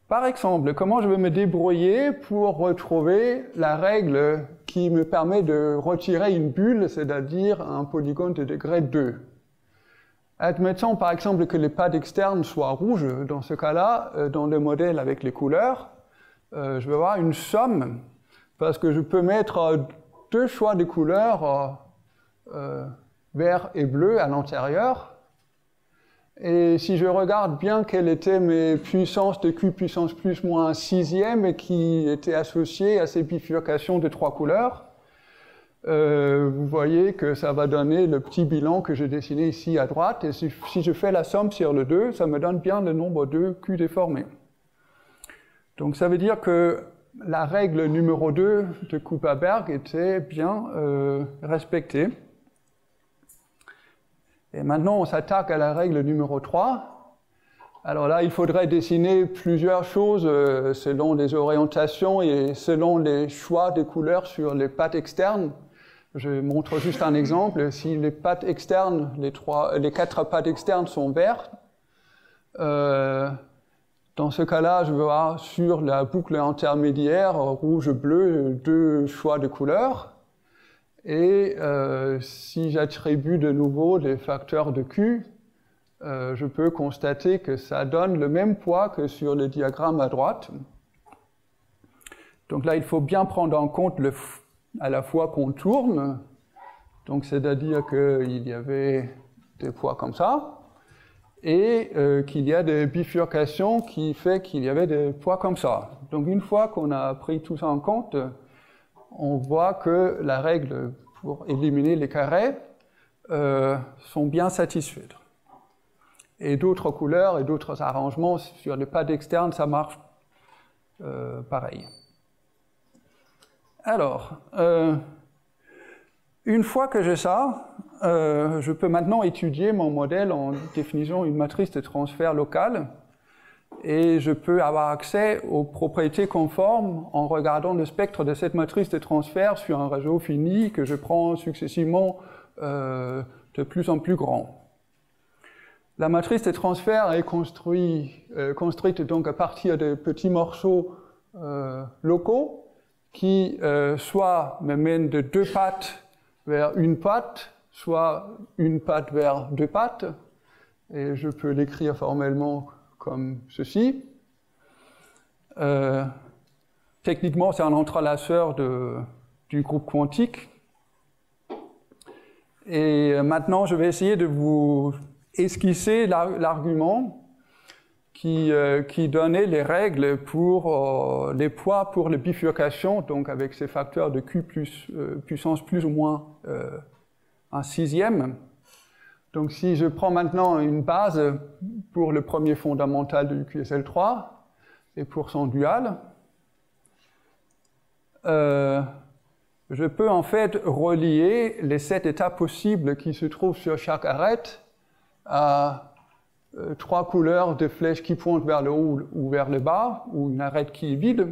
Par exemple, comment je vais me débrouiller pour retrouver la règle qui me permet de retirer une bulle, c'est-à-dire un polygone de degré 2. Admettons par exemple que les pattes externes soient rouges. Dans ce cas-là, dans le modèle avec les couleurs, je vais avoir une somme, parce que je peux mettre deux choix de couleurs, vert et bleu, à l'intérieur. Et si je regarde bien quelles étaient mes puissances de Q puissance plus moins un sixième et qui étaient associées à ces bifurcations de trois couleurs, vous voyez que ça va donner le petit bilan que j'ai dessiné ici à droite. Et si je fais la somme sur le 2, ça me donne bien le nombre de Q déformés. Donc ça veut dire que la règle numéro 2 de Kuperberg était bien respectée. Et maintenant, on s'attaque à la règle numéro 3. Alors là, il faudrait dessiner plusieurs choses selon les orientations et selon les choix de couleurs sur les pattes externes. Je montre juste un exemple. Si les pattes externes, les 4 pattes externes sont vertes, dans ce cas-là, je vais avoir sur la boucle intermédiaire rouge-bleu 2 choix de couleurs. Et si j'attribue de nouveau les facteurs de Q, je peux constater que ça donne le même poids que sur le diagramme à droite. Donc là, il faut bien prendre en compte à la fois qu'on tourne, donc c'est-à-dire qu'il y avait des poids comme ça, et qu'il y a des bifurcations qui fait qu'il y avait des poids comme ça. Donc une fois qu'on a pris tout ça en compte, on voit que la règle pour éliminer les carrés sont bien satisfaites. Et d'autres couleurs et d'autres arrangements sur les pattes externes, ça marche pareil. Alors, une fois que j'ai ça, je peux maintenant étudier mon modèle en définissant une matrice de transfert locale. Et je peux avoir accès aux propriétés conformes en regardant le spectre de cette matrice de transfert sur un réseau fini que je prends successivement de plus en plus grand. La matrice de transfert est construite donc à partir de petits morceaux locaux qui soit me mènent de 2 pattes vers une patte, soit une patte vers 2 pattes. Et je peux l'écrire formellement comme ceci. Techniquement, c'est un entrelaceur du groupe quantique. Et maintenant, je vais essayer de vous esquisser l'argument qui donnait les règles pour les poids pour les bifurcations, donc avec ces facteurs de Q puissance plus ou moins un sixième. Donc si je prends maintenant une base pour le premier fondamental du QSL3 et pour son dual, je peux en fait relier les 7 états possibles qui se trouvent sur chaque arête à 3 couleurs de flèches qui pointent vers le haut ou vers le bas, ou une arête qui est vide.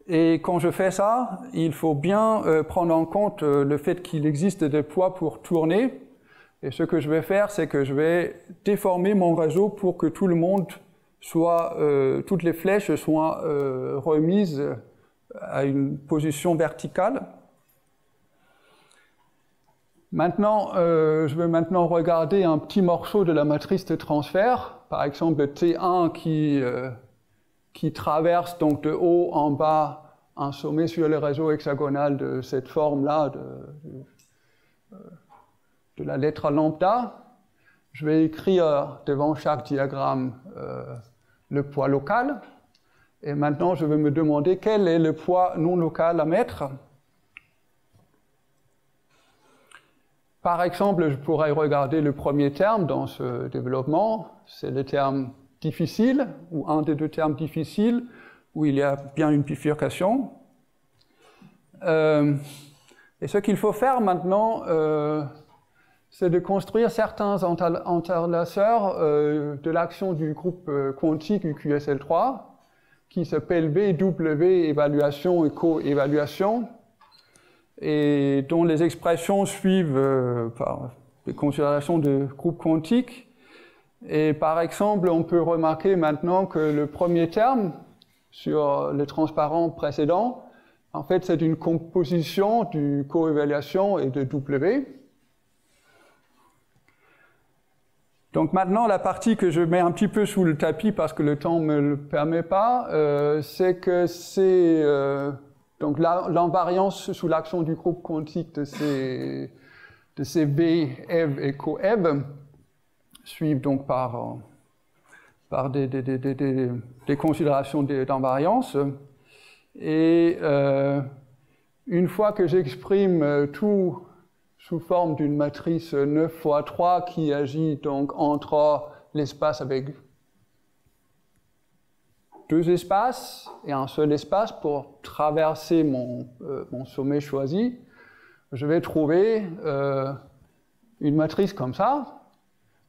Et quand je fais ça, il faut bien prendre en compte le fait qu'il existe des poids pour tourner. Et ce que je vais faire, c'est que je vais déformer mon réseau pour que tout le monde soit, toutes les flèches soient remises à une position verticale. Maintenant, je vais maintenant regarder un petit morceau de la matrice de transfert, par exemple le T1 qui traverse donc de haut en bas un sommet sur le réseau hexagonal de cette forme-là de la lettre lambda. Je vais écrire devant chaque diagramme le poids local. Et maintenant, je vais me demander quel est le poids non local à mettre. Par exemple, je pourrais regarder le premier terme dans ce développement, c'est le terme difficile, ou un des 2 termes difficiles, où il y a bien une bifurcation. Et ce qu'il faut faire maintenant, c'est de construire certains entrelaceurs de l'action du groupe quantique UQSL3, qui s'appelle BW évaluation et co-évaluation, et dont les expressions suivent par des considérations de groupe quantique. Et par exemple, on peut remarquer maintenant que le premier terme sur le transparent précédent, en fait, c'est une composition du co-évaluation et de W. Donc maintenant, la partie que je mets un petit peu sous le tapis parce que le temps ne me le permet pas, c'est que c'est donc l'invariance sous l'action du groupe quantique de ces V, EV et co-EV suivent donc par des considérations d'invariance. Et une fois que j'exprime tout sous forme d'une matrice 9 x 3 qui agit donc entre l'espace avec 2 espaces et un seul espace pour traverser mon sommet choisi, je vais trouver une matrice comme ça,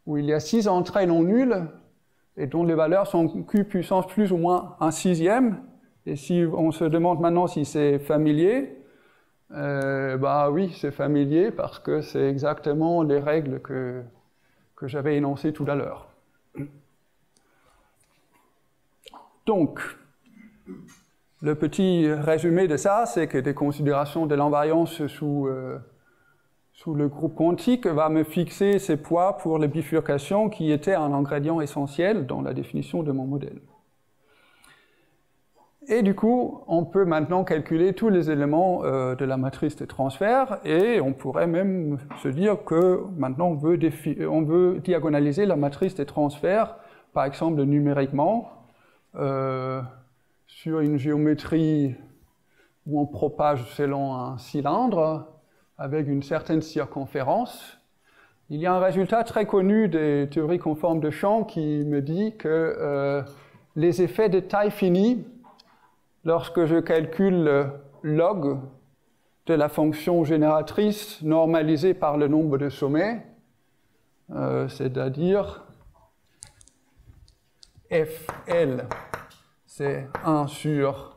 où il y a 6 entrées non nulles et dont les valeurs sont Q puissance plus ou moins 1/6. Et si on se demande maintenant si c'est familier, bah oui, c'est familier parce que c'est exactement les règles que j'avais énoncées tout à l'heure. Donc, le petit résumé de ça, c'est que des considérations de l'invariance sous le groupe quantique va me fixer ces poids pour les bifurcations qui étaient un ingrédient essentiel dans la définition de mon modèle. Et du coup, on peut maintenant calculer tous les éléments de la matrice de transfert et on pourrait même se dire que maintenant on veut diagonaliser la matrice de transfert, par exemple numériquement, sur une géométrie où on propage selon un cylindre avec une certaine circonférence. Il y a un résultat très connu des théories conformes de champ qui me dit que les effets de taille finie, lorsque je calcule le log de la fonction génératrice normalisée par le nombre de sommets, c'est-à-dire FL, c'est 1 sur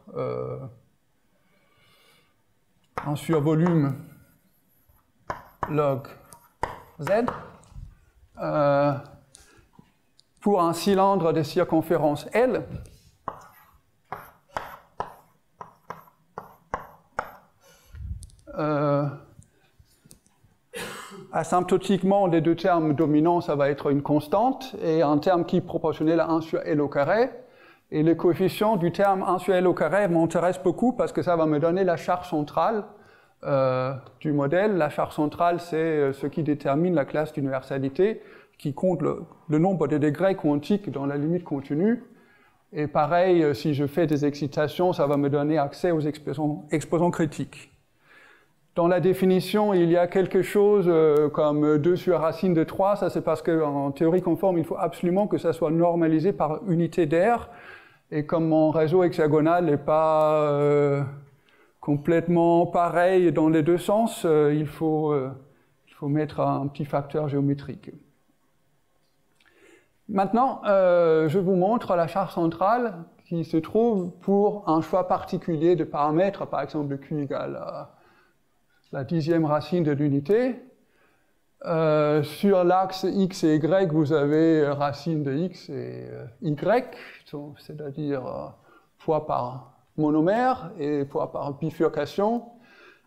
volume log Z, pour un cylindre de circonférence L, asymptotiquement, les 2 termes dominants, ça va être une constante, et un terme qui est proportionnel à 1 sur L au carré. Et le coefficient du terme 1 sur L au carré m'intéresse beaucoup parce que ça va me donner la charge centrale du modèle. La charge centrale, c'est ce qui détermine la classe d'universalité, qui compte le nombre de degrés quantiques dans la limite continue. Et pareil, si je fais des excitations, ça va me donner accès aux exposants critiques. Dans la définition, il y a quelque chose comme 2 sur racine de 3, ça c'est parce qu'en théorie conforme, il faut absolument que ça soit normalisé par unité d'air, et comme mon réseau hexagonal n'est pas complètement pareil dans les 2 sens, il faut mettre un petit facteur géométrique. Maintenant, je vous montre la charge centrale qui se trouve pour un choix particulier de paramètres, par exemple le Q égale la 10e racine de l'unité. Sur l'axe X et Y, vous avez racine de X et Y, c'est-à-dire poids par monomère et poids par bifurcation.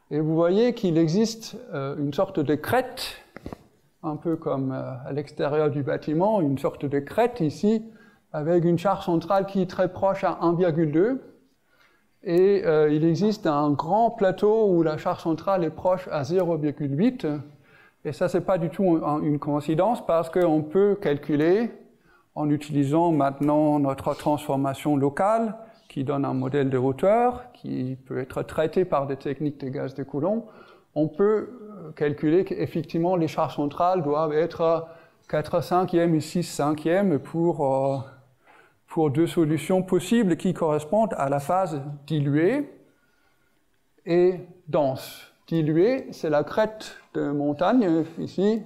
Et vous voyez qu'il existe une sorte de crête, un peu comme à l'extérieur du bâtiment, une sorte de crête ici, avec une charge centrale qui est très proche à 1,2. Et il existe un grand plateau où la charge centrale est proche à 0,8. Et ça, ce n'est pas du tout une coïncidence parce qu'on peut calculer, en utilisant maintenant notre transformation locale, qui donne un modèle de hauteur, qui peut être traité par des techniques de gaz de Coulomb, on peut calculer qu'effectivement les charges centrales doivent être 4/5e et 6/5e pour deux solutions possibles qui correspondent à la phase diluée et dense. Diluée, c'est la crête de montagne, ici,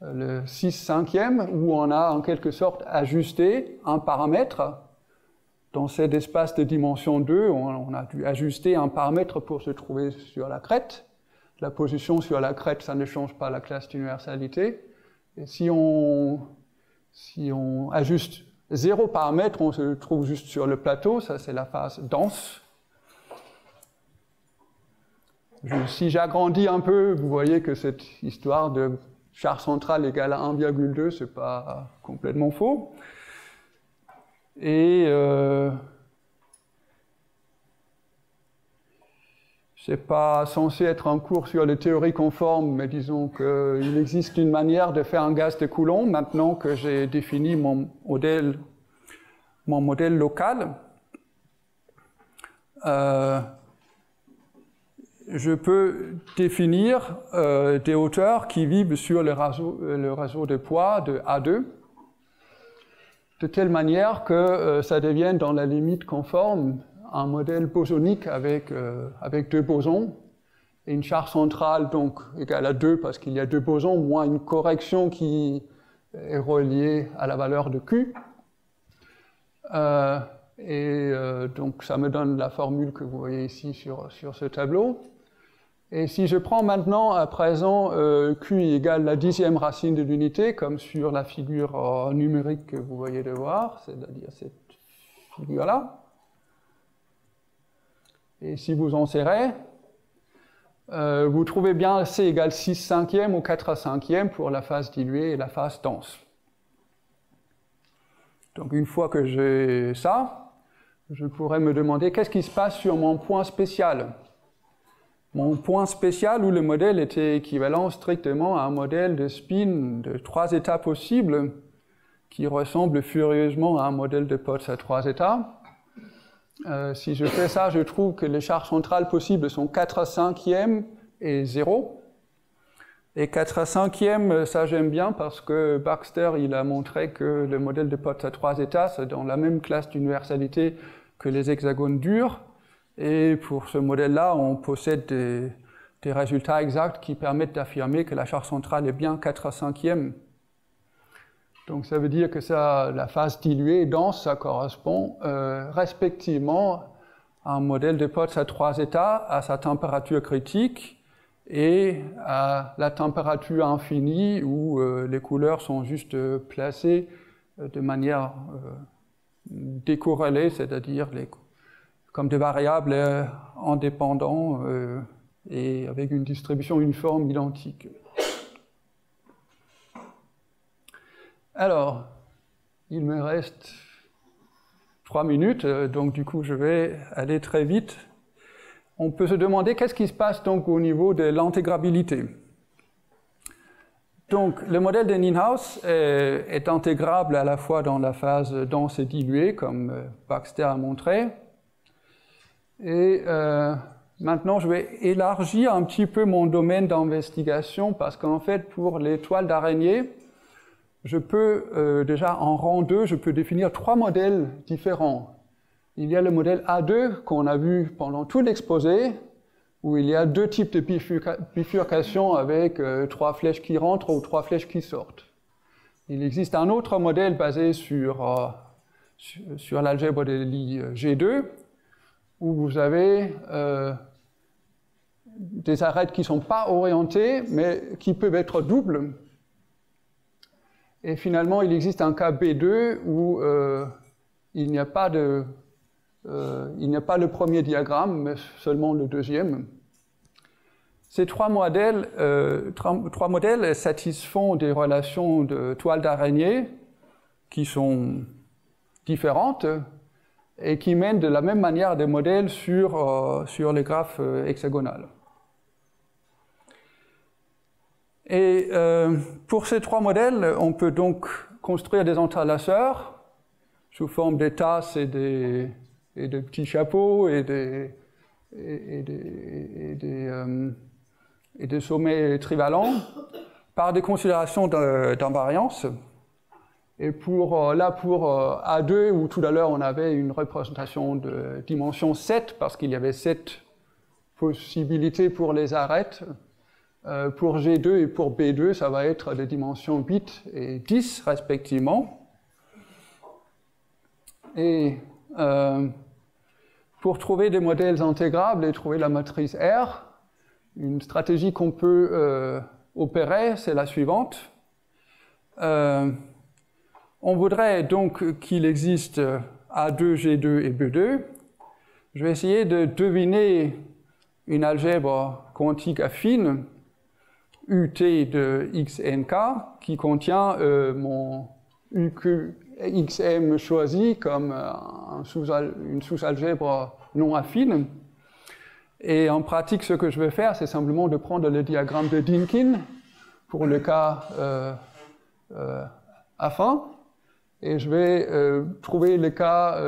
le 6/5e, où on a en quelque sorte ajusté un paramètre. Dans cet espace de dimension 2, on a dû ajuster un paramètre pour se trouver sur la crête. La position sur la crête, ça ne change pas la classe d'universalité. Et si on ajuste 0 paramètre, on se trouve juste sur le plateau, ça c'est la phase dense. Si j'agrandis un peu, vous voyez que cette histoire de charge centrale égale à 1,2, c'est pas complètement faux. Et c'est pas censé être un cours sur les théories conformes, mais disons qu'il existe une manière de faire un gaz de Coulomb maintenant que j'ai défini mon modèle local. Je peux définir des hauteurs qui vivent sur le réseau de poids de A2, de telle manière que ça devienne dans la limite conforme un modèle bosonique avec deux bosons, et une charge centrale donc égale à 2 parce qu'il y a deux bosons, moins une correction qui est reliée à la valeur de Q. Donc ça me donne la formule que vous voyez ici sur ce tableau. Et si je prends maintenant à présent Q égale la 10e racine de l'unité, comme sur la figure numérique que vous voyez de voir, c'est-à-dire cette figure-là, et si vous en serrez, vous trouvez bien C égale 6/5e ou 4/5e pour la phase diluée et la phase dense. Donc une fois que j'ai ça, je pourrais me demander qu'est-ce qui se passe sur mon point spécial. Mon point spécial où le modèle était équivalent strictement à un modèle de spin de 3 états possibles qui ressemble furieusement à un modèle de Potts à 3 états. Si je fais ça, je trouve que les charges centrales possibles sont 4/5e et 0. Et 4/5e, ça j'aime bien parce que Baxter il a montré que le modèle de Potts à 3 états, c'est dans la même classe d'universalité que les hexagones durs. Et pour ce modèle-là, on possède des résultats exacts qui permettent d'affirmer que la charge centrale est bien 4/5e. Donc ça veut dire que la phase diluée et dense, ça correspond respectivement à un modèle de Potts à 3 états, à sa température critique et à la température infinie où les couleurs sont juste placées de manière décorrélée, c'est-à-dire comme des variables indépendantes et avec une distribution uniforme identique. Alors, il me reste 3 minutes, donc du coup je vais aller très vite. On peut se demander qu'est-ce qui se passe donc au niveau de l'intégrabilité. Donc le modèle de Nienhaus est intégrable à la fois dans la phase dense et diluée, comme Baxter a montré. Et maintenant je vais élargir un petit peu mon domaine d'investigation parce qu'en fait pour les toiles d'araignée, je peux déjà en rang 2, je peux définir 3 modèles différents. Il y a le modèle A2 qu'on a vu pendant tout l'exposé, où il y a 2 types de bifurcation avec 3 flèches qui rentrent ou 3 flèches qui sortent. il existe un autre modèle basé sur l'algèbre de Lie G2, où vous avez des arêtes qui ne sont pas orientées, mais qui peuvent être doubles. Et finalement, il existe un cas B2 où il n'y a pas le premier diagramme, mais seulement le deuxième. Ces trois modèles satisfont des relations de toile d'araignée qui sont différentes et qui mènent de la même manière des modèles sur les graphes hexagonales. Et pour ces trois modèles, on peut donc construire des entrelaceurs sous forme des tasses et de petits chapeaux et des sommets trivalents par des considérations d'invariance. Et pour A2, où tout à l'heure on avait une représentation de dimension 7, parce qu'il y avait 7 possibilités pour les arêtes, pour G2 et pour B2, ça va être des dimensions 8 et 10 respectivement. Et pour trouver des modèles intégrables et trouver la matrice R, une stratégie qu'on peut opérer, c'est la suivante. On voudrait donc qu'il existe A2, G2 et B2. Je vais essayer de deviner une algèbre quantique affine, UT de XNK, qui contient mon UQXM choisi comme une sous-algèbre non affine. Et en pratique, ce que je vais faire, c'est simplement de prendre le diagramme de Dynkin pour le cas affin, et je vais trouver le cas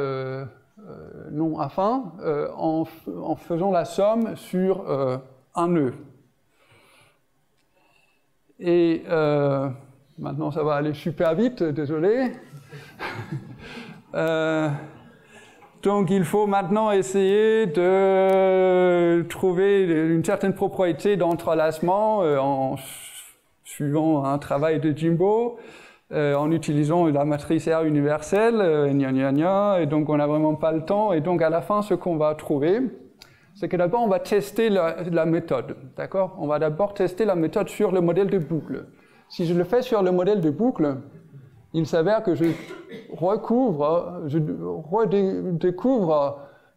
non affin en faisant la somme sur un nœud. Et maintenant, ça va aller super vite, désolé. Donc, il faut maintenant essayer de trouver une certaine propriété d'entrelacement en suivant un travail de Jimbo, en utilisant la matrice R universelle, gna gna gna, et donc on n'a vraiment pas le temps. Et donc, à la fin, ce qu'on va trouver, c'est que d'abord, on va tester la méthode, d'accord? On va d'abord tester la méthode sur le modèle de boucle. Si je le fais sur le modèle de boucle, il s'avère que je redécouvre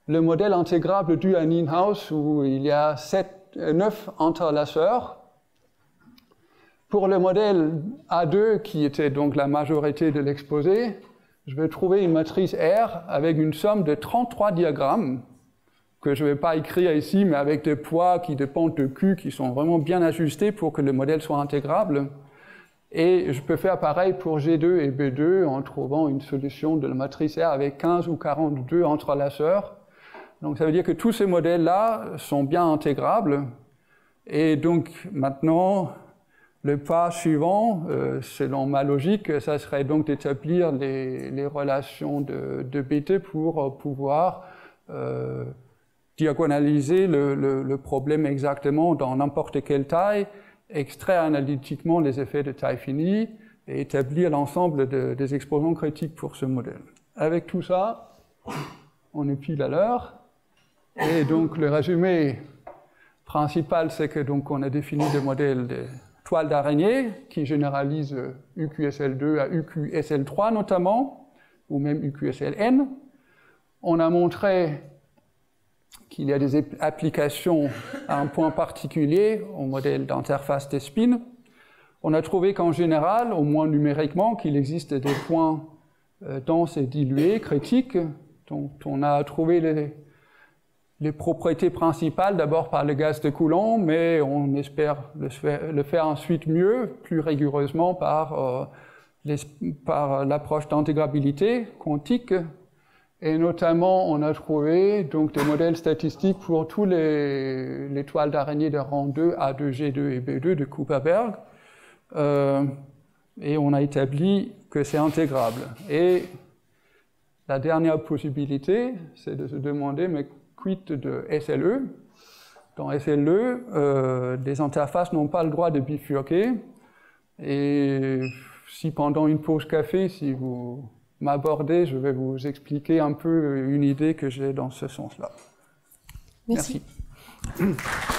le modèle intégrable dû à Nienhaus, où il y a 9 entrelaceurs. Pour le modèle A2, qui était donc la majorité de l'exposé, je vais trouver une matrice R avec une somme de 33 diagrammes, que je ne vais pas écrire ici, mais avec des poids qui dépendent de Q, qui sont vraiment bien ajustés pour que le modèle soit intégrable. Et je peux faire pareil pour G2 et B2 en trouvant une solution de la matrice R avec 15 ou 42 entrelaceurs. Donc ça veut dire que tous ces modèles-là sont bien intégrables. Et donc maintenant, le pas suivant, selon ma logique, ça serait donc d'établir les relations de BT pour pouvoir diagonaliser le problème exactement dans n'importe quelle taille, extraire analytiquement les effets de taille finie et établir l'ensemble des exposants critiques pour ce modèle. Avec tout ça, on est pile à l'heure. Et donc le résumé principal, c'est que donc on a défini des modèles de toiles d'araignée qui généralisent UQSL2 à UQSL3 notamment, ou même UQSLN. On a montré qu'il y a des applications à un point particulier au modèle d'interface des spins. On a trouvé qu'en général, au moins numériquement, qu'il existe des points denses et dilués, critiques, dont on a trouvé les propriétés principales, d'abord par le gaz de Coulomb, mais on espère le faire ensuite mieux, plus rigoureusement par l'approche d'intégrabilité quantique. Et notamment, on a trouvé donc des modèles statistiques pour tous les toiles d'araignée de rang 2, A2, G2 et B2 de Kuperberg. Et on a établi que c'est intégrable. Et la dernière possibilité, c'est de se demander, mais quid de SLE? Dans SLE, les interfaces n'ont pas le droit de bifurquer. Et si pendant une pause café, si vous m'abordez, je vais vous expliquer un peu une idée que j'ai dans ce sens-là. Merci. Merci.